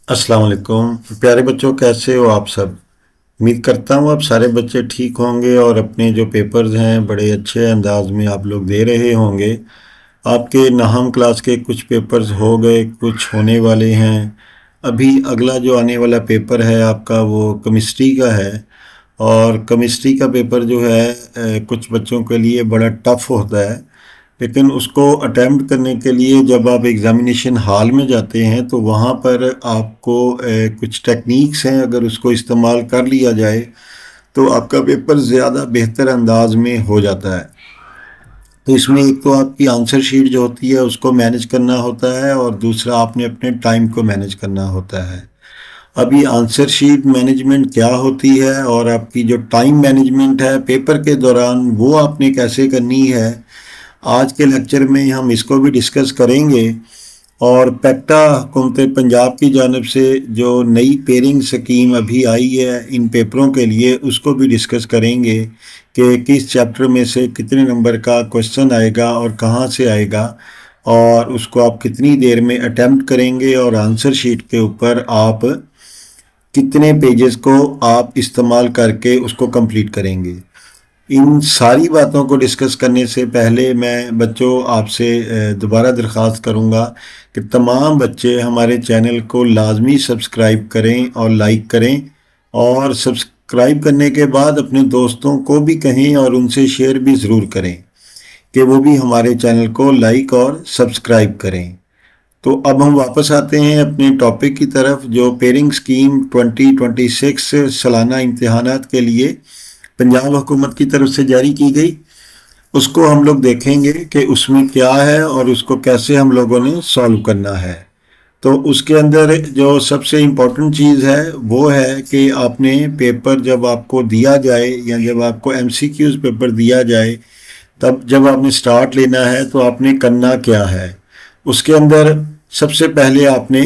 अस्सलाम वालेकुम प्यारे बच्चों, कैसे हो आप सब। उम्मीद करता हूँ आप सारे बच्चे ठीक होंगे और अपने जो पेपर्स हैं बड़े अच्छे अंदाज में आप लोग दे रहे होंगे। आपके नाहम क्लास के कुछ पेपर्स हो गए, कुछ होने वाले हैं। अभी अगला जो आने वाला पेपर है आपका वो केमिस्ट्री का है। और केमिस्ट्री का पेपर जो है कुछ बच्चों के लिए बड़ा टफ होता है। लेकिन उसको अटेम्प्ट करने के लिए जब आप एग्ज़ामिनेशन हॉल में जाते हैं तो वहाँ पर आपको कुछ टेक्निक्स हैं, अगर उसको इस्तेमाल कर लिया जाए तो आपका पेपर ज़्यादा बेहतर अंदाज में हो जाता है। तो इसमें एक तो आपकी आंसर शीट जो होती है उसको मैनेज करना होता है और दूसरा आपने अपने टाइम को मैनेज करना होता है। अब ये आंसर शीट मैनेजमेंट क्या होती है और आपकी जो टाइम मैनेजमेंट है पेपर के दौरान वो आपने कैसे करनी है, आज के लेक्चर में हम इसको भी डिस्कस करेंगे। और पैक्टा हुकूमत पंजाब की जानिब से जो नई पेयरिंग स्कीम अभी आई है इन पेपरों के लिए उसको भी डिस्कस करेंगे कि किस चैप्टर में से कितने नंबर का क्वेश्चन आएगा और कहाँ से आएगा, और उसको आप कितनी देर में अटेम्प्ट करेंगे और आंसर शीट के ऊपर आप कितने पेजेस को आप इस्तेमाल करके उसको कंप्लीट करेंगे। इन सारी बातों को डिस्कस करने से पहले मैं बच्चों आपसे दोबारा दरख्वास्त करूंगा कि तमाम बच्चे हमारे चैनल को लाजमी सब्सक्राइब करें और लाइक करें, और सब्सक्राइब करने के बाद अपने दोस्तों को भी कहें और उनसे शेयर भी ज़रूर करें कि वो भी हमारे चैनल को लाइक और सब्सक्राइब करें। तो अब हम वापस आते हैं अपने टॉपिक की तरफ, जो पेयरिंग स्कीम 2026 सालाना इम्तहानात के लिए पंजाब हुकूमत की तरफ से जारी की गई, उसको हम लोग देखेंगे कि उसमें क्या है और उसको कैसे हम लोगों ने सॉल्व करना है। तो उसके अंदर जो सबसे इम्पोर्टेंट चीज़ है वो है कि आपने पेपर जब आपको दिया जाए या जब आपको एमसीक्यूज़ पेपर दिया जाए तब जब आपने स्टार्ट लेना है तो आपने करना क्या है। उसके अंदर सबसे पहले आपने,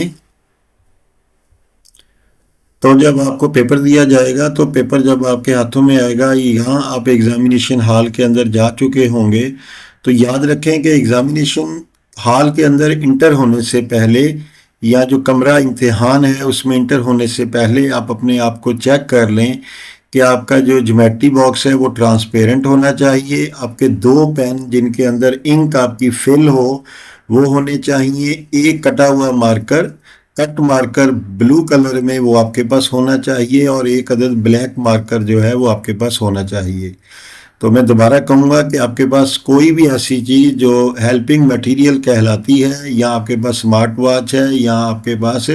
तो जब आपको पेपर दिया जाएगा तो पेपर जब आपके हाथों में आएगा, यहाँ आप एग्ज़ामिनेशन हॉल के अंदर जा चुके होंगे, तो याद रखें कि एग्ज़ामिनेशन हॉल के अंदर इंटर होने से पहले या जो कमरा इम्तिहान है उसमें इंटर होने से पहले आप अपने आप को चेक कर लें कि आपका जो ज्योमेट्री बॉक्स है वो ट्रांसपेरेंट होना चाहिए। आपके दो पेन जिनके अंदर इंक आपकी फिल हो वो होने चाहिए। एक कटा हुआ marker, cut marker blue colour में वो आपके पास होना चाहिए, और एक अदद ब्लैक मार्कर जो है वो आपके पास होना चाहिए। तो मैं दोबारा कहूँगा कि आपके पास कोई भी ऐसी चीज़ जो हेल्पिंग मटेरियल कहलाती है, या आपके पास स्मार्ट वॉच है, या आपके पास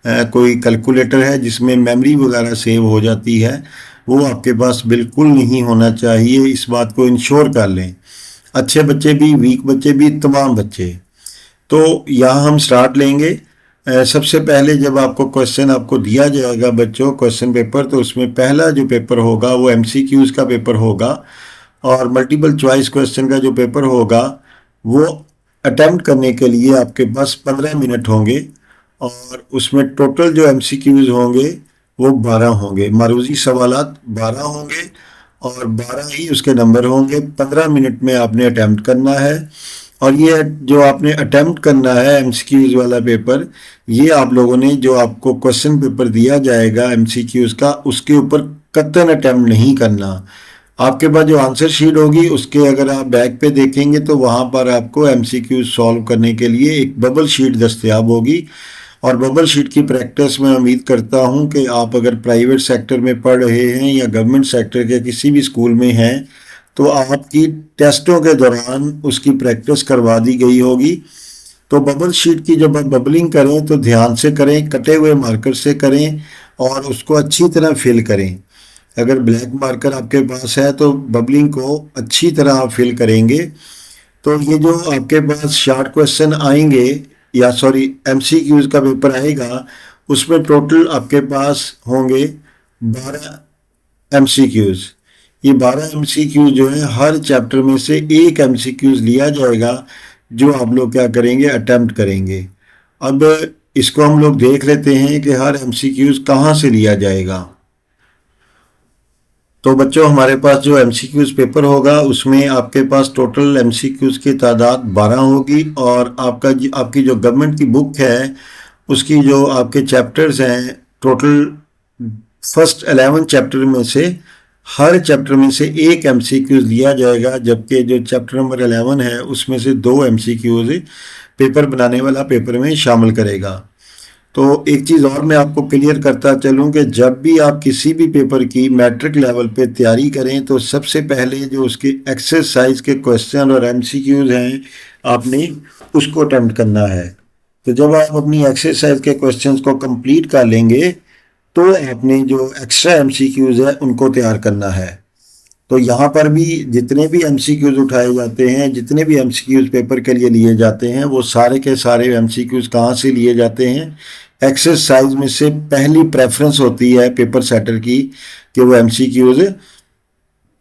कोई कैलकुलेटर है जिसमें मेमोरी वगैरह सेव हो जाती है, वो आपके पास बिल्कुल नहीं होना चाहिए। इस बात को इंश्योर कर लें, अच्छे बच्चे भी, वीक बच्चे भी, तमाम बच्चे। तो यहाँ हम स्टार्ट लेंगे। सबसे पहले जब आपको क्वेश्चन आपको दिया जाएगा बच्चों क्वेश्चन पेपर, तो उसमें पहला जो पेपर होगा वो एमसीक्यूज़ का पेपर होगा, और मल्टीपल चॉइस क्वेश्चन का जो पेपर होगा वो अटेम्प्ट करने के लिए आपके पास 15 मिनट होंगे, और उसमें टोटल जो एमसीक्यूज़ होंगे वो 12 होंगे। मारूजी सवालात 12 होंगे और 12 ही उसके नंबर होंगे। 15 मिनट में आपने अटेम्प्ट करना है, और ये जो आपने अटेम्प्ट करना है एमसीक्यूज़ वाला पेपर, ये आप लोगों ने जो आपको क्वेश्चन पेपर दिया जाएगा एमसीक्यूज़ का उसके ऊपर कतई अटेम्प्ट नहीं करना। आपके पास जो आंसर शीट होगी उसके अगर आप बैक पे देखेंगे तो वहाँ पर आपको एमसीक्यूज़ सॉल्व करने के लिए एक बबल शीट दस्तयाब होगी, और बबल शीट की प्रैक्टिस मैं उम्मीद करता हूँ कि आप अगर प्राइवेट सेक्टर में पढ़ रहे हैं या गवर्नमेंट सेक्टर के किसी भी स्कूल में हैं तो आपकी टेस्टों के दौरान उसकी प्रैक्टिस करवा दी गई होगी। तो बबल शीट की जब आप बबलिंग करें तो ध्यान से करें, कटे हुए मार्कर से करें और उसको अच्छी तरह फिल करें। अगर ब्लैक मार्कर आपके पास है तो बबलिंग को अच्छी तरह आप फिल करेंगे। तो ये जो आपके पास शॉर्ट क्वेश्चन आएंगे, या सॉरी एमसीक्यूज़ का पेपर आएगा, उसमें टोटल आपके पास होंगे 12 एमसीक्यूज़। ये 12 एमसीक्यूज़ जो है हर चैप्टर में से एक एमसीक्यूज़ लिया जाएगा जो आप लोग क्या करेंगे, अटेम्प्ट करेंगे। अब इसको हम लोग देख लेते हैं कि हर एमसीक्यूज़ कहाँ से लिया जाएगा। तो बच्चों हमारे पास जो एमसीक्यूज़ पेपर होगा उसमें आपके पास टोटल एमसीक्यूज़ की तादाद 12 होगी, और आपकी जो गवर्नमेंट की बुक है उसकी जो आपके चैप्टर्स हैं, टोटल फर्स्ट 11 चैप्टर में से हर चैप्टर में से एक एमसीक्यूज लिया जाएगा, जबकि जो चैप्टर नंबर 11 है उसमें से 2 एमसीक्यूज पेपर बनाने वाला पेपर में शामिल करेगा। तो एक चीज़ और मैं आपको क्लियर करता चलूँ कि जब भी आप किसी भी पेपर की मैट्रिक लेवल पे तैयारी करें तो सबसे पहले जो उसके एक्सरसाइज के क्वेश्चन और एमसीक्यूज हैं आपने उसको अटेम्प्ट करना है। तो जब आप अपनी एक्सरसाइज के क्वेश्चंस को कंप्लीट कर लेंगे तो आपने जो एक्स्ट्रा एमसीक्यूज है उनको तैयार करना है। तो यहाँ पर भी जितने भी एमसीक्यूज उठाए जाते हैं, जितने भी एमसीक्यूज पेपर के लिए लिए जाते हैं, वो सारे के सारे एमसीक्यूज कहाँ से लिए जाते हैं? एक्सरसाइज में से पहली प्रेफरेंस होती है पेपर सेटर की कि वो एमसीक्यूज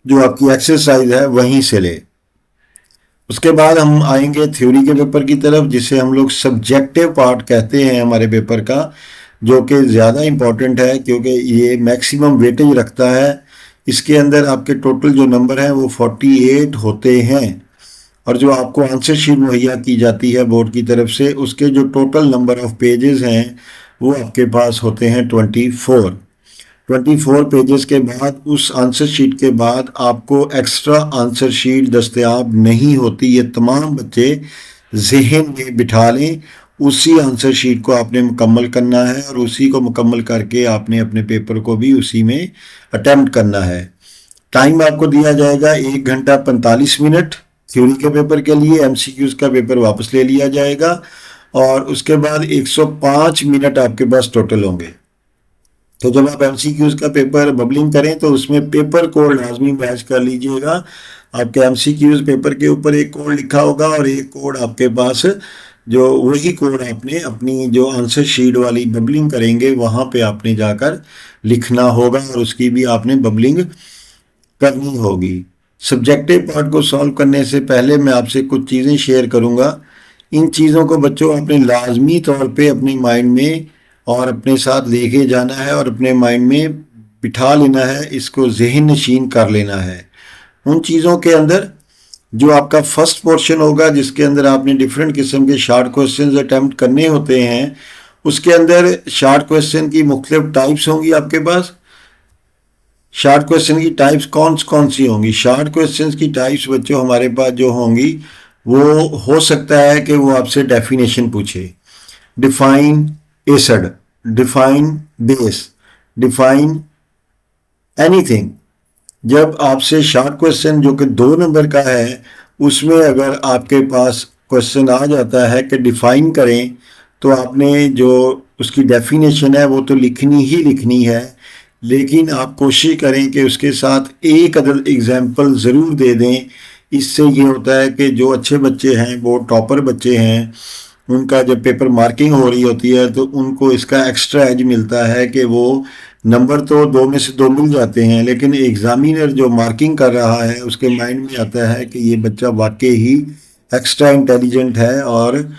जो आपकी एक्सरसाइज है वहीं से ले। उसके बाद हम आएंगे थ्योरी के पेपर की तरफ, जिसे हम लोग सब्जेक्टिव पार्ट कहते हैं हमारे पेपर का, जो कि ज़्यादा इम्पॉर्टेंट है क्योंकि ये मैक्सिमम वेटेज रखता है। इसके अंदर आपके टोटल जो नंबर हैं वो 48 होते हैं, और जो आपको आंसर शीट मुहैया की जाती है बोर्ड की तरफ से, उसके जो टोटल नंबर ऑफ पेजेस हैं वो आपके पास होते हैं 24 पेजेस के बाद उस आंसर शीट के बाद आपको एक्स्ट्रा आंसर शीट दस्तयाब नहीं होती। ये तमाम बच्चे जहन में बिठा लें, उसी आंसर शीट को आपने मुकम्मल करना है और उसी को मुकम्मल करके आपने अपने पेपर को भी उसी में अटेम्प्ट करना है। टाइम आपको दिया जाएगा 1 घंटा 45 मिनट थ्योरी के पेपर के लिए। एमसीक्यूज का पेपर वापस ले लिया जाएगा और उसके बाद 105 मिनट आपके पास टोटल होंगे। तो जब आप एमसीक्यूज का पेपर बबलिंग करें तो उसमें पेपर कोड लाजमी मैच कर लीजिएगा। आपके एमसीक्यूज पेपर के ऊपर एक कोड लिखा होगा और एक कोड आपके पास, जो वही कोड आपने अपनी जो आंसर शीट वाली बबलिंग करेंगे वहाँ पे आपने जाकर लिखना होगा और उसकी भी आपने बबलिंग करनी होगी। सब्जेक्टिव पार्ट को सॉल्व करने से पहले मैं आपसे कुछ चीज़ें शेयर करूँगा। इन चीज़ों को बच्चों आपने लाजमी तौर पे अपने माइंड में और अपने साथ लेके जाना है और अपने माइंड में बिठा लेना है, इसको जहन नशीन कर लेना है। उन चीज़ों के अंदर जो आपका फर्स्ट पोर्शन होगा जिसके अंदर आपने डिफरेंट किस्म के शार्ट क्वेश्चंस अटेम्प्ट करने होते हैं, उसके अंदर शार्ट क्वेश्चन की मुख्तलिफ टाइप्स होंगी आपके पास। शार्ट क्वेश्चन की टाइप्स कौन सी होंगी? शार्ट क्वेश्चंस की टाइप्स बच्चों हमारे पास जो होंगी वो हो सकता है कि वो आपसे डेफिनेशन पूछे, define acid, define base, define anything. जब आपसे शार्ट क्वेश्चन जो कि 2 नंबर का है उसमें अगर आपके पास क्वेश्चन आ जाता है कि डिफाइन करें, तो आपने जो उसकी डेफिनेशन है वो तो लिखनी ही लिखनी है, लेकिन आप कोशिश करें कि उसके साथ एक अदद एग्जाम्पल ज़रूर दे दें। इससे ये होता है कि जो अच्छे बच्चे हैं, वो टॉपर बच्चे हैं, उनका जब पेपर मार्किंग हो रही होती है तो उनको इसका एक्स्ट्रा एज मिलता है कि वो नंबर तो 2 में से 2 मिल जाते हैं, लेकिन एग्जामिनर जो मार्किंग कर रहा है उसके माइंड में आता है कि ये बच्चा वाकई ही एक्स्ट्रा इंटेलिजेंट है, और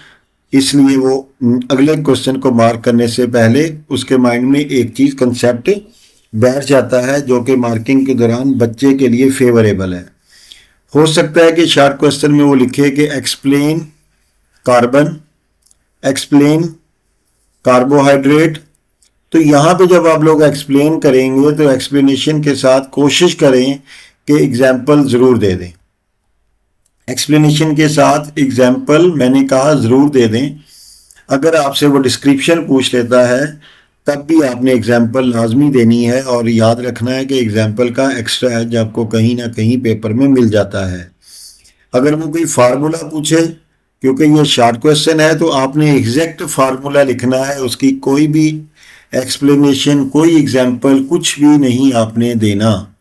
इसलिए वो अगले क्वेश्चन को मार्क करने से पहले उसके माइंड में एक चीज़ कंसेप्ट बैठ जाता है जो कि मार्किंग के दौरान बच्चे के लिए फेवरेबल है। हो सकता है कि शार्ट क्वेश्चन में वो लिखे कि एक्सप्लेन कार्बन, एक्सप्लेन कार्बोहाइड्रेट। तो यहाँ पे जब आप लोग एक्सप्लेन करेंगे तो एक्सप्लेनेशन के साथ कोशिश करें कि एग्जाम्पल ज़रूर दे दें। एक्सप्लेनेशन के साथ एग्जाम्पल मैंने कहा ज़रूर दे दें। अगर आपसे वो डिस्क्रिप्शन पूछ लेता है तब भी आपने एग्जाम्पल लाजमी देनी है, और याद रखना है कि एग्जाम्पल का एक्स्ट्रा एज आपको कहीं ना कहीं पेपर में मिल जाता है। अगर वो कोई फार्मूला पूछे, क्योंकि ये शॉर्ट क्वेश्चन है, तो आपने एग्जैक्ट फार्मूला लिखना है, उसकी कोई भी एक्सप्लेनेशन, कोई एग्जाम्पल, कुछ भी नहीं आपने देना।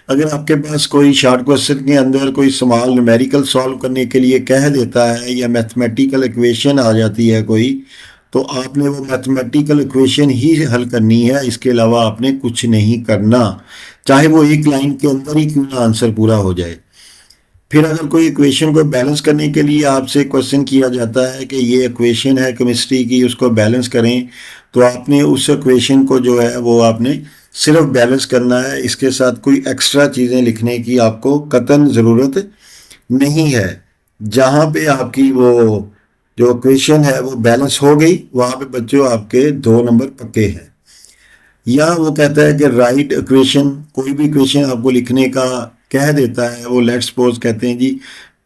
अगर आपके पास कोई शॉर्ट क्वेश्चन के अंदर कोई सवाल न्यूमेरिकल सॉल्व करने के लिए कह देता है या मैथमेटिकल इक्वेशन आ जाती है कोई, तो आपने वो मैथमेटिकल इक्वेशन ही हल करनी है, इसके अलावा आपने कुछ नहीं करना, चाहे वो एक लाइन के अंदर ही क्यों ना आंसर पूरा हो जाए। फिर अगर कोई इक्वेशन को बैलेंस करने के लिए आपसे क्वेश्चन किया जाता है कि ये इक्वेशन है केमिस्ट्री की, उसको बैलेंस करें, तो आपने उस इक्वेशन को जो है वो आपने सिर्फ बैलेंस करना है, इसके साथ कोई एक्स्ट्रा चीज़ें लिखने की आपको कतई ज़रूरत नहीं है। जहाँ पे आपकी वो जो इक्वेशन है वो बैलेंस हो गई, वहां पे बच्चों आपके 2 नंबर पक्के हैं। या वो कहता है कि राइट इक्वेशन, कोई भी इक्वेशन आपको लिखने का कह देता है, वो लेट्स सपोज कहते हैं जी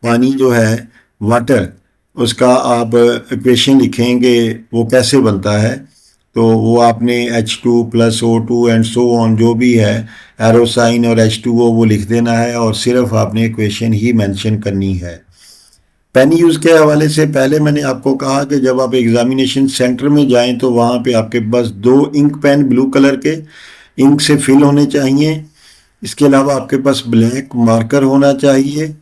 पानी जो है वाटर, उसका आप इक्वेशन लिखेंगे वो कैसे बनता है, तो वो आपने H2+O2 एंड सो ऑन जो भी है एरो साइन और H2O वो लिख देना है और सिर्फ आपने इक्वेशन ही मेंशन करनी है। पेन यूज़ के हवाले से पहले मैंने आपको कहा कि जब आप एग्जामिनेशन सेंटर में जाएं तो वहाँ पे आपके पास 2 इंक पेन ब्लू कलर के इंक से फिल होने चाहिए। इसके अलावा आपके पास ब्लैक मार्कर होना चाहिए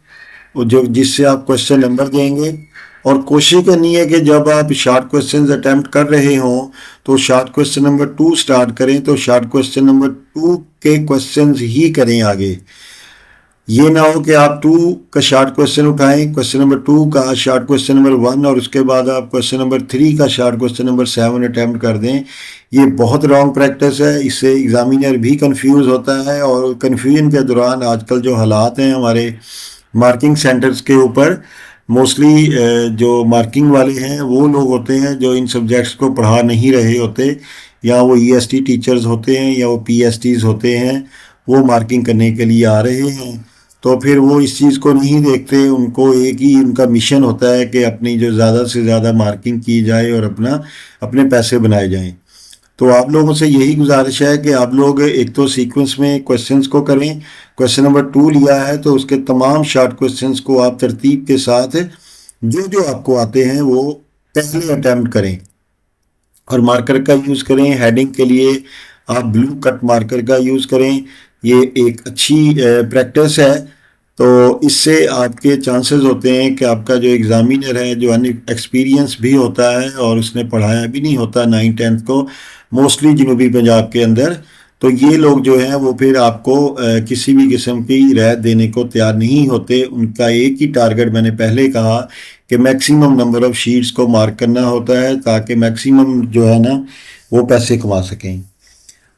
और जो जिससे आप क्वेश्चन नंबर देंगे। और कोशिश करनी है कि जब आप शॉर्ट क्वेश्चन अटैम्प्ट कर रहे हों तो शॉर्ट क्वेश्चन नंबर 2 स्टार्ट करें, तो शॉर्ट क्वेश्चन नंबर 2 के क्वेश्चन ही करें आगे। ये ना हो कि आप 2 का शॉर्ट क्वेश्चन उठाएं, क्वेश्चन नंबर 2 का शॉर्ट क्वेश्चन नंबर 1 और उसके बाद आप क्वेश्चन नंबर 3 का शॉर्ट क्वेश्चन नंबर 7 अटैम्प्ट कर दें। ये बहुत रॉन्ग प्रैक्टिस है, इससे एग्जामिनर भी कंफ्यूज होता है और कन्फ्यूजन के दौरान आजकल जो हालात हैं हमारे मार्किंग सेंटर्स के ऊपर, मोस्टली जो मार्किंग वाले हैं वो लोग होते हैं जो इन सब्जेक्ट्स को पढ़ा नहीं रहे होते, या वो EST टीचर्स होते हैं या वो PSTs होते हैं, वो मार्किंग करने के लिए आ रहे हैं। तो फिर वो इस चीज़ को नहीं देखते, उनको एक ही उनका मिशन होता है कि अपनी जो ज़्यादा से ज़्यादा मार्किंग की जाए और अपने पैसे बनाए जाएं। तो आप लोगों से यही गुजारिश है कि आप लोग एक तो सीक्वेंस में क्वेश्चंस को करें। क्वेश्चन नंबर 2 लिया है तो उसके तमाम शॉर्ट क्वेश्चंस को आप तरतीब के साथ जो जो आपको आते हैं वो पहले अटैम्प्ट करें और मार्कर का यूज़ करें। हेडिंग के लिए आप ब्लू कट मार्कर का यूज़ करें, ये एक अच्छी प्रैक्टिस है। तो इससे आपके चांसेस होते हैं कि आपका जो एग्ज़ामिनर है जो एक्सपीरियंस भी होता है और उसने पढ़ाया भी नहीं होता 9th-10th को मोस्टली जनूबी पंजाब के अंदर, तो ये लोग जो हैं वो फिर आपको किसी भी किस्म की रियायत देने को तैयार नहीं होते। उनका एक ही टारगेट मैंने पहले कहा कि मैक्सिमम नंबर ऑफ़ शीट्स को मार्क करना होता है ताकि मैक्सिमम जो है ना वो पैसे कमा सकें।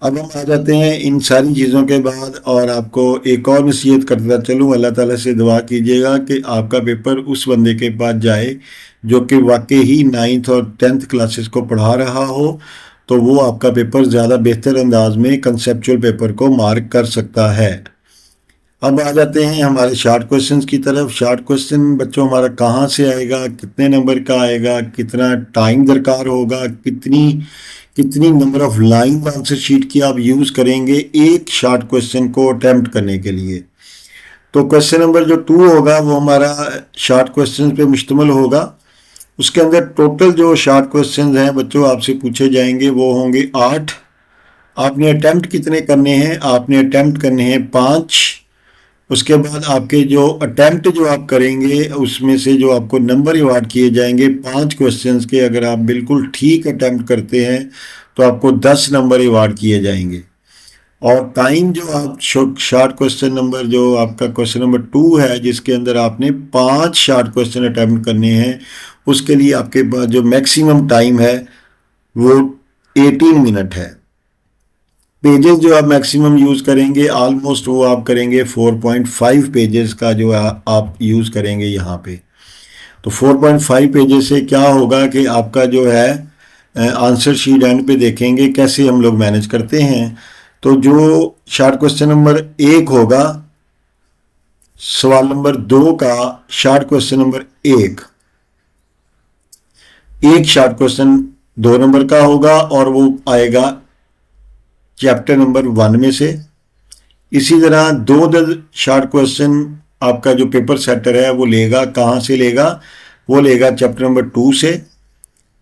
अब हम आ जाते हैं इन सारी चीज़ों के बाद, और आपको एक और नसीहत करता चलूँ, अल्लाह ताला से दुआ कीजिएगा कि आपका पेपर उस बंदे के पास जाए जो कि वाकई ही 9th और 10th क्लासेस को पढ़ा रहा हो, तो वो आपका पेपर ज़्यादा बेहतर अंदाज में कंसेप्चुअल पेपर को मार्क कर सकता है। अब आ जाते हैं हमारे शॉर्ट क्वेश्चंस की तरफ। शॉर्ट क्वेश्चन बच्चों हमारा कहाँ से आएगा, कितने नंबर का आएगा, कितना टाइम दरकार होगा, कितनी कितनी number of line answer sheet की आप यूज़ करेंगे एक शॉर्ट क्वेश्चन को अटेम्प्ट करने के लिए। तो क्वेश्चन नंबर जो 2 होगा वो हमारा शॉर्ट क्वेश्चन पे मुश्तमिल होगा। उसके अंदर टोटल जो शॉर्ट क्वेश्चन हैं बच्चों आपसे पूछे जाएंगे वो होंगे 8। आपने अटेम्प्ट कितने करने हैं? आपने अटेम्प्ट करने हैं 5। उसके बाद आपके जो अटेम्प्ट जो आप करेंगे उसमें से जो आपको नंबर अवार्ड किए जाएंगे 5 क्वेश्चंस के, अगर आप बिल्कुल ठीक अटेम्प्ट करते हैं तो आपको 10 नंबर अवार्ड किए जाएंगे। और टाइम जो आप शॉर्ट क्वेश्चन नंबर जो आपका क्वेश्चन नंबर 2 है जिसके अंदर आपने 5 शॉर्ट क्वेश्चन अटेम्प्ट करने हैं, उसके लिए आपके पास जो मैक्सिमम टाइम है वो 18 मिनट है। पेजेस जो आप मैक्सिमम यूज़ करेंगे ऑलमोस्ट वो आप करेंगे 4.5 पेजेस का जो आप यूज़ करेंगे यहाँ पे। तो 4.5 पेजेस से क्या होगा कि आपका जो है आंसर शीट एंड पे देखेंगे कैसे हम लोग मैनेज करते हैं। तो जो शॉर्ट क्वेश्चन नंबर 1 होगा, सवाल नंबर 2 का short question number 1 short question 2 number का होगा और वो आएगा चैप्टर नंबर 1 में से। इसी तरह 2 शॉर्ट क्वेश्चन आपका जो पेपर सेटर है वो लेगा, कहाँ से लेगा? वो लेगा चैप्टर नंबर 2 से।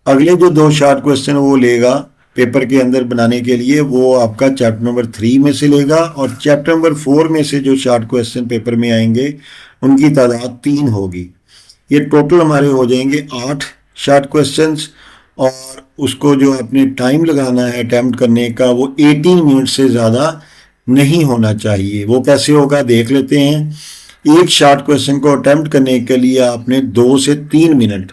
अगले जो 2 शॉर्ट क्वेश्चन वो लेगा पेपर के अंदर बनाने के लिए, वो आपका चैप्टर नंबर 3 में से लेगा। और चैप्टर नंबर 4 में से जो शॉर्ट क्वेश्चन पेपर में आएंगे उनकी तादाद 3 होगी। ये टोटल हमारे हो जाएंगे 8 शॉर्ट क्वेश्चंस, और उसको जो आपने टाइम लगाना है अटैम्प्ट करने का वो 18 मिनट से ज़्यादा नहीं होना चाहिए। वो कैसे होगा देख लेते हैं। एक शॉर्ट क्वेश्चन को अटैम्प्ट करने के लिए आपने 2 से 3 मिनट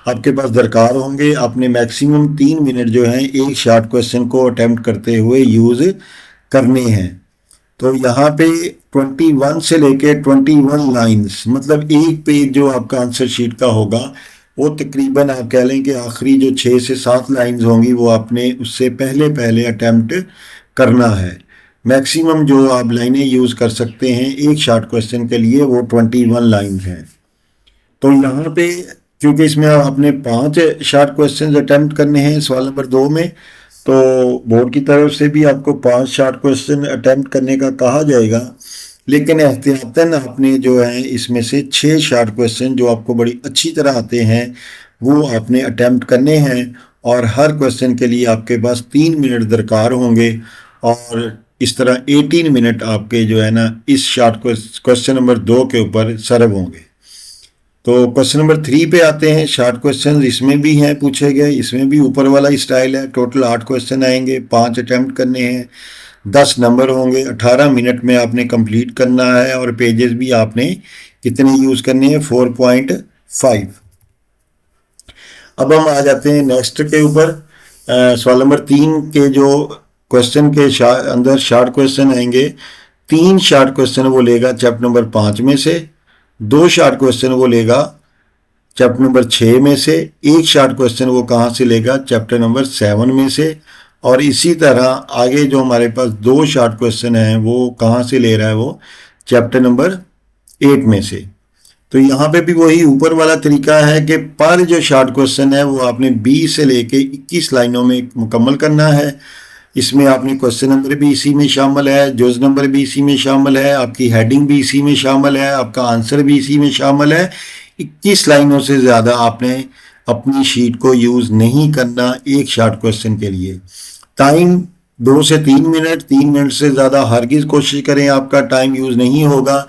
आपके पास दरकार होंगे। आपने मैक्सिमम 3 मिनट जो हैं एक शॉर्ट क्वेश्चन को अटैम्प्ट करते हुए यूज़ करने हैं। तो यहाँ पे 21 से लेके 21 लाइन्स, मतलब एक पेज जो आपका आंसर शीट का होगा वो तकरीबन आप कह लें कि आखिरी जो 6 से 7 लाइंस होंगी वो आपने उससे पहले पहले अटेम्प्ट करना है। मैक्सिमम जो आप लाइनें यूज़ कर सकते हैं एक शॉर्ट क्वेश्चन के लिए वो 21 लाइंस हैं। तो यहाँ पे क्योंकि इसमें आपने 5 शॉर्ट क्वेश्चन अटेम्प्ट करने हैं सवाल नंबर 2 में, तो बोर्ड की तरफ से भी आपको 5 शॉर्ट क्वेश्चन अटेम्प्ट करने का कहा जाएगा, लेकिन एहतियातन आपने जो है इसमें से 6 शॉर्ट क्वेश्चन जो आपको बड़ी अच्छी तरह आते हैं वो आपने अटेम्प्ट करने हैं, और हर क्वेश्चन के लिए आपके पास 3 मिनट दरकार होंगे, और इस तरह 18 मिनट आपके जो है ना इस शॉर्ट क्वेश्चन नंबर 2 के ऊपर सर्व होंगे। तो क्वेश्चन नंबर 3 पे आते हैं। शॉर्ट क्वेश्चन इसमें भी हैं पूछे गए, इसमें भी ऊपर वाला स्टाइल है। टोटल 8 क्वेश्चन आएंगे, 5 अटेम्प्ट करने हैं, 10 नंबर होंगे, 18 मिनट में आपने कंप्लीट करना है, और पेजेस भी आपने कितने यूज़ करने हैं 4.5। अब हम आ जाते हैं नेक्स्ट के ऊपर। सवाल नंबर 3 के जो क्वेश्चन के अंदर शॉर्ट क्वेश्चन आएंगे, 3 शॉर्ट क्वेश्चन वो लेगा चैप्टर नंबर 5 में से, 2 शॉर्ट क्वेश्चन वो लेगा चैप्टर नंबर 6 में से, 1 शॉर्ट क्वेश्चन वो कहाँ से लेगा चैप्टर नंबर 7 में से, और इसी तरह आगे जो हमारे पास 2 शॉर्ट क्वेश्चन हैं वो कहाँ से ले रहा है वो चैप्टर नंबर 8 में से। तो यहाँ पे भी वही ऊपर वाला तरीका है कि पर जो शॉर्ट क्वेश्चन है वो आपने 20 से लेके 21 लाइनों में मुकम्मल करना है। इसमें आपने क्वेश्चन नंबर भी इसी में शामिल है, जुज नंबर भी इसी में शामिल है, आपकी हेडिंग भी इसी में शामिल है, आपका आंसर भी इसी में शामिल है। 21 लाइनों से ज़्यादा आपने अपनी शीट को यूज़ नहीं करना एक शॉर्ट क्वेश्चन के लिए। टाइम 2 से 3 मिनट, 3 मिनट से ज़्यादा हरगिज़ कोशिश करें आपका टाइम यूज़ नहीं होगा।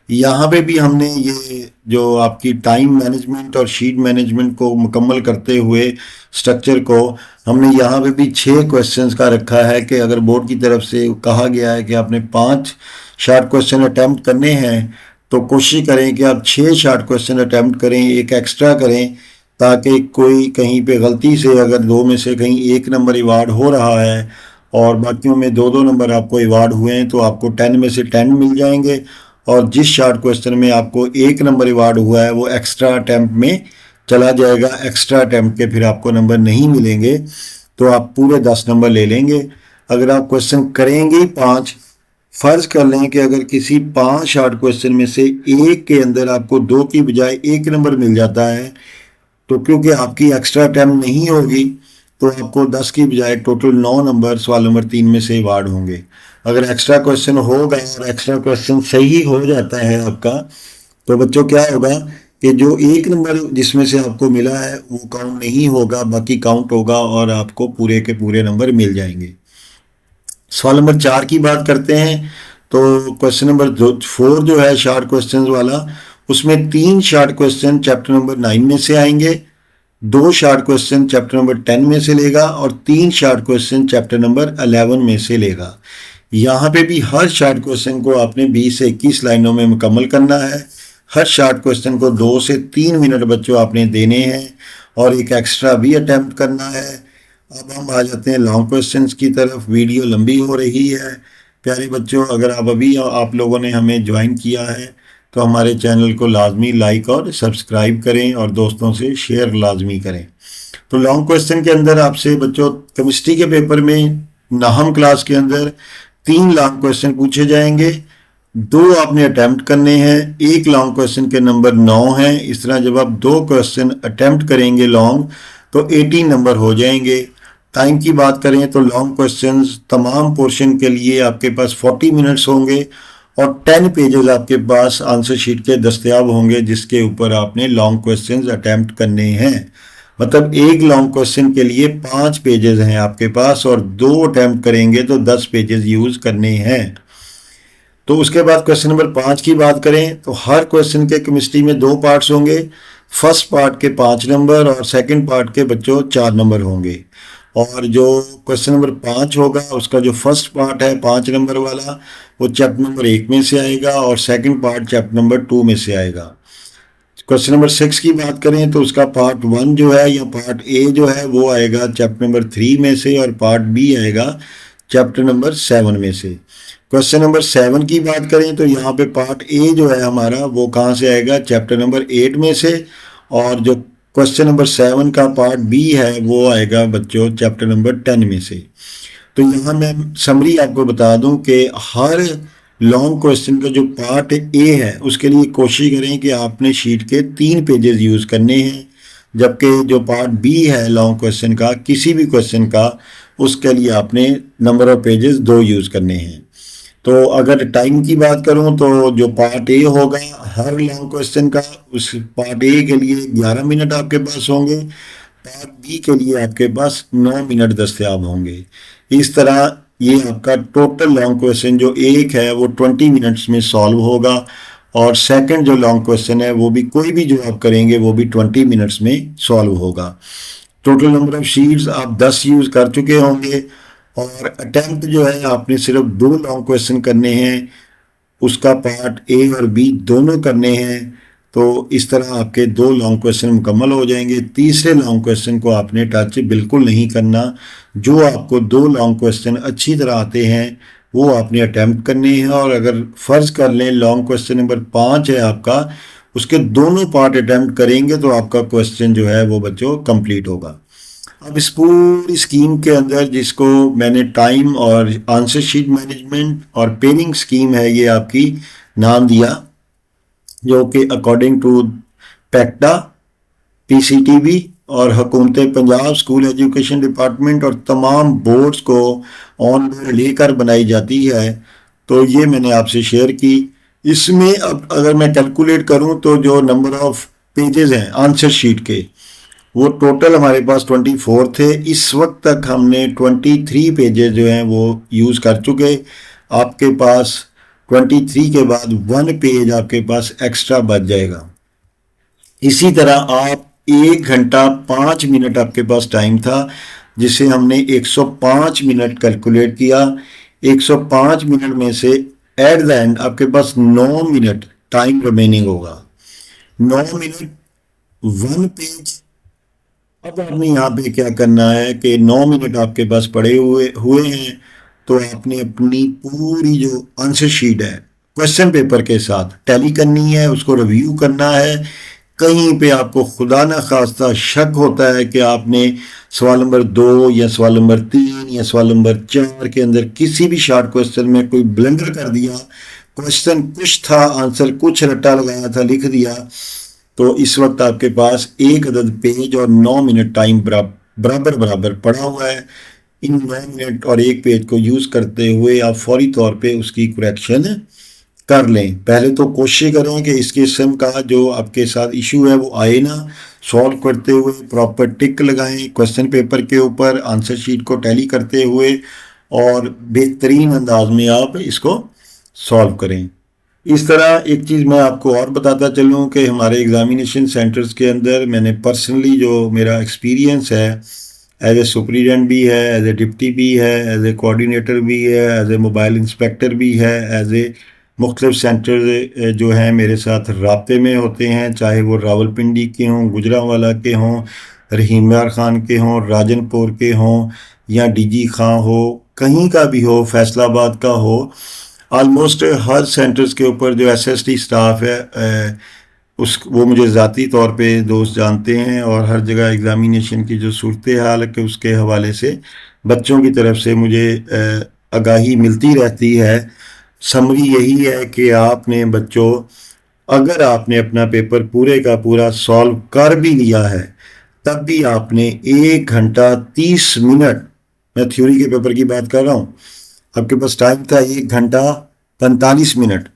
यहाँ पे भी हमने ये जो आपकी टाइम मैनेजमेंट और शीट मैनेजमेंट को मुकम्मल करते हुए स्ट्रक्चर को हमने यहाँ पे भी 6 क्वेश्चंस का रखा है कि अगर बोर्ड की तरफ से कहा गया है कि आपने 5 शॉर्ट क्वेश्चन अटैम्प्ट करने हैं तो कोशिश करें कि आप 6 शॉर्ट क्वेश्चन अटैम्प्ट करें, एक एक्स्ट्रा करें, ताकि कोई कहीं पे गलती से अगर 2 में से कहीं 1 नंबर अवार्ड हो रहा है और बाकियों में 2-2 नंबर आपको अवार्ड हुए हैं तो आपको 10 में से 10 मिल जाएंगे, और जिस शॉर्ट क्वेश्चन में आपको 1 नंबर अवार्ड हुआ है वो एक्स्ट्रा अटैम्प्ट में चला जाएगा। एक्स्ट्रा अटैम्प्ट के फिर आपको नंबर नहीं मिलेंगे, तो आप पूरे 10 नंबर ले लेंगे। अगर आप क्वेश्चन करेंगे 5, फर्ज कर लें कि अगर किसी 5 शॉर्ट क्वेश्चन में से एक के अंदर आपको 2 की बजाय 1 नंबर मिल जाता है, तो क्योंकि आपकी एक्स्ट्रा अटैम्प्ट नहीं होगी तो आपको 10 की बजाय टोटल 9 नंबर सवाल नंबर 3 में से अवार्ड होंगे। अगर एक्स्ट्रा क्वेश्चन होगा और एक्स्ट्रा क्वेश्चन सही हो जाता है आपका, तो बच्चों क्या होगा कि जो 1 नंबर जिसमें से आपको मिला है वो काउंट नहीं होगा, बाकी काउंट होगा और आपको पूरे के पूरे नंबर मिल जाएंगे। सवाल नंबर 4 की बात करते हैं। तो क्वेश्चन नंबर 4 जो है शॉर्ट क्वेश्चन वाला, उसमें 3 शॉर्ट क्वेश्चन चैप्टर नंबर 9 में से आएंगे, 2 शॉर्ट क्वेश्चन चैप्टर नंबर 10 में से लेगा और 3 शॉर्ट क्वेश्चन चैप्टर नंबर 11 में से लेगा। यहाँ पे भी हर शॉर्ट क्वेश्चन को आपने 20 से 21 लाइनों में मुकम्मल करना है। हर शॉर्ट क्वेश्चन को 2 से 3 मिनट बच्चों आपने देने हैं और एक एक्स्ट्रा भी अटैम्प्ट करना है। अब हम आ जाते हैं लॉन्ग क्वेश्चंस की तरफ। वीडियो लंबी हो रही है प्यारे बच्चों, अगर आप लोगों ने हमें ज्वाइन किया है तो हमारे चैनल को लाजमी लाइक और सब्सक्राइब करें और दोस्तों से शेयर लाजमी करें। तो लॉन्ग क्वेश्चन के अंदर आपसे बच्चों केमिस्ट्री के पेपर में नाहम क्लास के अंदर 3 लॉन्ग क्वेश्चन पूछे जाएंगे, 2 आपने अटैम्प्ट करने हैं। एक लॉन्ग क्वेश्चन के नंबर 9 हैं। इस तरह जब आप 2 क्वेश्चन अटैम्प्ट करेंगे लॉन्ग तो 18 नंबर हो जाएंगे। टाइम की बात करें तो लॉन्ग क्वेश्चंस तमाम पोर्शन के लिए आपके पास 40 मिनट्स होंगे और 10 पेजेस आपके पास आंसर शीट के दस्तयाब होंगे जिसके ऊपर आपने लॉन्ग क्वेश्चंस अटैम्प्ट करने हैं। मतलब एक लॉन्ग क्वेश्चन के लिए 5 पेजेस हैं आपके पास और 2 अटैम्प्ट करेंगे तो 10 पेजेस यूज़ करने हैं। तो उसके बाद क्वेश्चन नंबर 5 की बात करें तो हर क्वेश्चन के केमिस्ट्री में 2 पार्ट्स होंगे। फर्स्ट पार्ट के 5 नंबर और सेकंड पार्ट के बच्चों 4 नंबर होंगे। और जो क्वेश्चन नंबर 5 होगा उसका जो फर्स्ट पार्ट है 5 नंबर वाला वो चैप्टर नंबर 1 में से आएगा और सेकंड पार्ट चैप्टर नंबर 2 में से आएगा। क्वेश्चन नंबर 6 की बात करें तो उसका पार्ट 1 जो है या पार्ट ए जो है वो आएगा चैप्टर नंबर 3 में से और पार्ट बी आएगा चैप्टर नंबर 7 में से। क्वेश्चन नंबर 7 की बात करें तो यहाँ पे पार्ट ए जो है हमारा वो कहाँ से आएगा चैप्टर नंबर 8 में से, और जो क्वेश्चन नंबर 7 का पार्ट बी है, वो आएगा बच्चों चैप्टर नंबर 10 में से। तो यहाँ मैं समरी आपको बता दूं कि हर लॉन्ग क्वेश्चन का जो पार्ट ए है उसके लिए कोशिश करें कि आपने शीट के 3 पेजेस यूज़ करने हैं, जबकि जो पार्ट बी है लॉन्ग क्वेश्चन का, किसी भी क्वेश्चन का, उसके लिए आपने नंबर ऑफ पेजेस 2 यूज़ करने हैं। तो अगर टाइम की बात करूं तो जो पार्ट ए होगा हर लॉन्ग क्वेश्चन का, उस पार्ट ए के लिए 11 मिनट आपके पास होंगे, पार्ट बी के लिए आपके पास 9 मिनट दस्तयाब होंगे। इस तरह ये आपका टोटल लॉन्ग क्वेश्चन जो एक है वो 20 मिनट्स में सॉल्व होगा, और सेकंड जो लॉन्ग क्वेश्चन है वो भी, कोई भी जो आप करेंगे वो भी 20 मिनट्स में सॉल्व होगा। टोटल नंबर ऑफ शीट्स आप 10 यूज़ कर चुके होंगे, और अटेम्प्ट जो है आपने सिर्फ 2 लॉन्ग क्वेश्चन करने हैं, उसका पार्ट ए और बी दोनों करने हैं। तो इस तरह आपके 2 लॉन्ग क्वेश्चन मुकम्मल हो जाएंगे। तीसरे लॉन्ग क्वेश्चन को आपने टच बिल्कुल नहीं करना। जो आपको 2 लॉन्ग क्वेश्चन अच्छी तरह आते हैं वो आपने अटैम्प्ट करने हैं, और अगर फ़र्ज़ कर लें लॉन्ग क्वेश्चन नंबर 5 है आपका, उसके दोनों पार्ट अटैम्प्ट करेंगे तो आपका क्वेश्चन जो है वो बच्चों कंप्लीट होगा। अब इस पूरी स्कीम के अंदर, जिसको मैंने टाइम और आंसर शीट मैनेजमेंट और पेयरिंग स्कीम है ये आपकी नाम दिया, जो कि अकॉर्डिंग टू पैक्टा, पीसीटीबी और हुकूमत पंजाब स्कूल एजुकेशन डिपार्टमेंट और तमाम बोर्ड्स को ऑन बोर्ड लेकर बनाई जाती है। तो ये मैंने आपसे शेयर की। इसमें अब अगर मैं कैलकुलेट करूं तो जो नंबर ऑफ पेजेस हैं आंसर शीट के, वो टोटल हमारे पास 24 थे। इस वक्त तक हमने 23 पेजेस जो हैं वो यूज़ कर चुके। आपके पास 23 के बाद 1 पेज आपके पास एक्स्ट्रा बच जाएगा। इसी तरह आप 1 घंटा 5 मिनट आपके पास टाइम था, जिसे हमने 105 मिनट कैलकुलेट किया। 105 मिनट में से एट द एंड आपके पास 9 मिनट टाइम रिमेनिंग होगा। 9 मिनट 1 पेज। अब आपने यहाँ पे क्या करना है कि 9 मिनट आपके पास पड़े हुए हैं, तो आपने अपनी पूरी जो आंसर शीट है क्वेश्चन पेपर के साथ टैली करनी है, उसको रिव्यू करना है। कहीं पे आपको खुदा न खास्ता शक होता है कि आपने सवाल नंबर 2 या सवाल नंबर 3 या सवाल नंबर 4 के अंदर किसी भी शॉर्ट क्वेश्चन में कोई ब्लंडर कर दिया, क्वेश्चन कुछ था, आंसर कुछ रट्टा लगाया था, लिख दिया, तो इस वक्त आपके पास 1 अदद पेज और 9 मिनट टाइम बराबर पड़ा हुआ है। इन 9 मिनट और 1 पेज को यूज़ करते हुए आप फौरी तौर पे उसकी करेक्शन कर लें। पहले तो कोशिश करें कि इस किस्म का जो आपके साथ इशू है वो आए ना। सॉल्व करते हुए प्रॉपर टिक लगाएं क्वेश्चन पेपर के ऊपर, आंसर शीट को टैली करते हुए, और बेहतरीन अंदाज में आप इसको सॉल्व करें। इस तरह एक चीज़ मैं आपको और बताता चलूँ कि हमारे एग्ज़ामिनेशन सेंटर्स के अंदर मैंने पर्सनली जो मेरा एक्सपीरियंस है, एज ए सुपरिटेंडेंट भी है, एज ए डिप्टी भी है, एज ए कोऑर्डिनेटर भी है, एज ए मोबाइल इंस्पेक्टर भी है, एज ए मुख्तलिफ सेंटर जो हैं मेरे साथ राब्ते में होते हैं, चाहे वो रावलपिंडी के हों, गुजरांवाला के हों, रहीमयार ख़ान के हों, राजनपुर के हों, या डीजी खां हो, कहीं का भी हो, फैसलाबाद का हो। ऑलमोस्ट हर सेंटर्स के ऊपर जो एसएसटी स्टाफ है वो मुझे ज़ाती तौर पे दोस्त जानते हैं, और हर जगह एग्ज़ामिनेशन की जो सूरत हाल है कि उसके हवाले से बच्चों की तरफ से मुझे आगाही मिलती रहती है। समरी यही है कि आपने बच्चों, अगर आपने अपना पेपर पूरे का पूरा सॉल्व कर भी लिया है, तब भी आपने 1 घंटा 30 मिनट, मैं थ्योरी के पेपर की बात कर रहा हूँ, आपके पास टाइम था 1 घंटा 45 मिनट,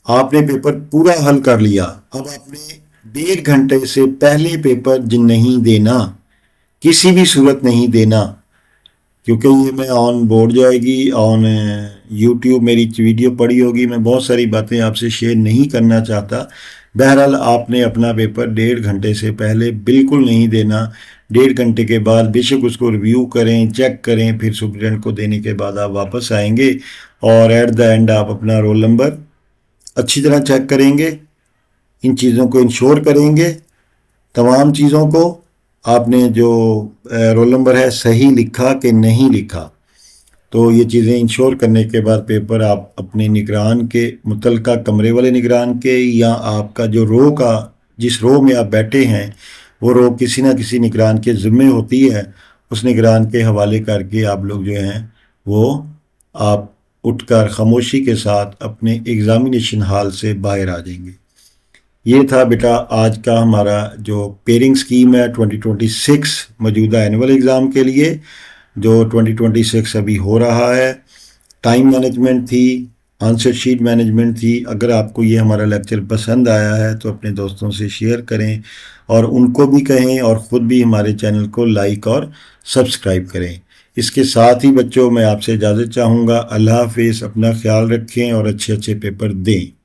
आपने पेपर पूरा हल कर लिया। अब आपने 1.5 घंटे से पहले पेपर नहीं देना, किसी भी सूरत नहीं देना, क्योंकि ये मैं ऑन बोर्ड जाएगी, ऑन यूट्यूब मेरी वीडियो पड़ी होगी, मैं बहुत सारी बातें आपसे शेयर नहीं करना चाहता। बहरहाल आपने अपना पेपर 1.5 घंटे से पहले बिल्कुल नहीं देना। 1.5 घंटे के बाद बेशक उसको रिव्यू करें, चेक करें, फिर सुपरिटेंडेंट को देने के बाद आप वापस आएंगे, और एट द एंड आप अपना रोल नंबर अच्छी तरह चेक करेंगे। इन चीज़ों को इंश्योर करेंगे, तमाम चीज़ों को आपने जो रोल नंबर है सही लिखा कि नहीं लिखा। तो ये चीज़ें इंश्योर करने के बाद पेपर आप अपने निगरान के, मुतलका कमरे वाले निगरान के, या आपका जो रो का, जिस रो में आप बैठे हैं वो रो किसी ना किसी निगरान के ज़िम्मे होती है, उस निगरान के हवाले करके आप लोग जो हैं वो आप उठकर खामोशी के साथ अपने एग्ज़ामिनेशन हॉल से बाहर आ जाएंगे। ये था बेटा आज का हमारा जो पेयरिंग स्कीम है 2026 मौजूदा एनुअल एग्ज़ाम के लिए, जो 2026 अभी हो रहा है। टाइम मैनेजमेंट थी, आंसर शीट मैनेजमेंट थी। अगर आपको ये हमारा लेक्चर पसंद आया है तो अपने दोस्तों से शेयर करें और उनको भी कहें और ख़ुद भी हमारे चैनल को लाइक और सब्सक्राइब करें। इसके साथ ही बच्चों मैं आपसे इजाज़त चाहूँगा। अल्लाह हाफिज़, अपना ख्याल रखें और अच्छे अच्छे पेपर दें।